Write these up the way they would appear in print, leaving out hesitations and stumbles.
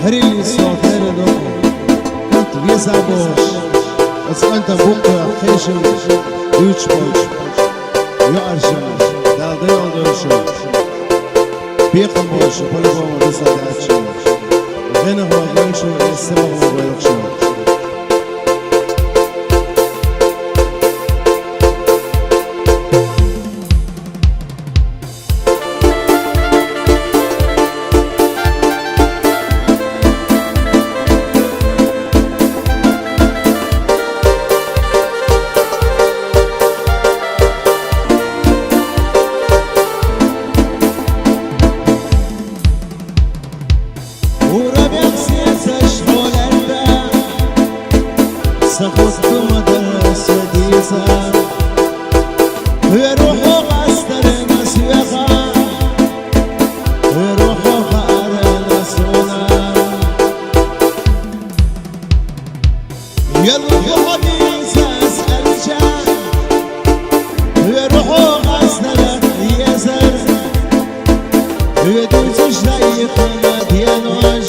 هريلي صوت هيري دوكو كنت بيسع بوش بس أنت بوكا خيشن دوش بوش يأرشا دالدي أولدوشا بيقم بوش وبلغو ودوسا داتشا غنه وغنشو يسمه وغيرخشا سخوت مدرس وديسا ويروحوا قستر مسيقا ويروحوا قار نسونا يروحوا بيساس الجان ويروحوا قستر يزر ويدوس شريق مدينوش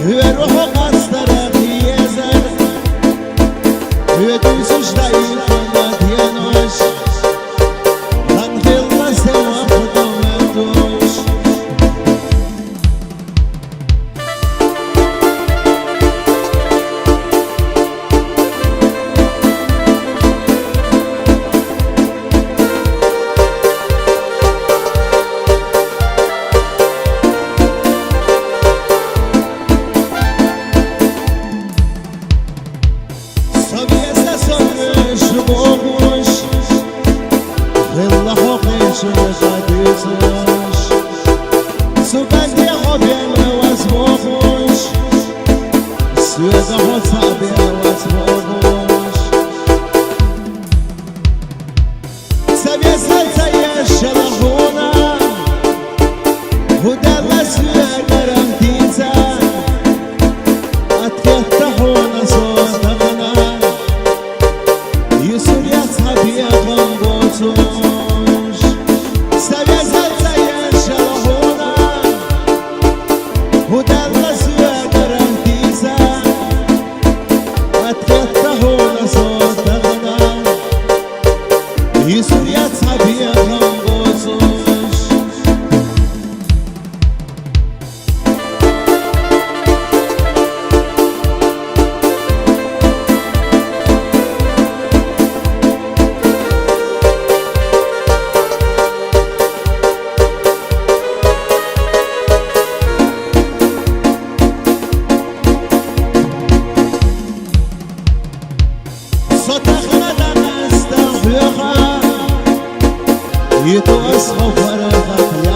ويروحوا قصدر خيزر ويدوسش ضعيف مدينوش غنخلص الوقت ومردوش يتوسخ فرقك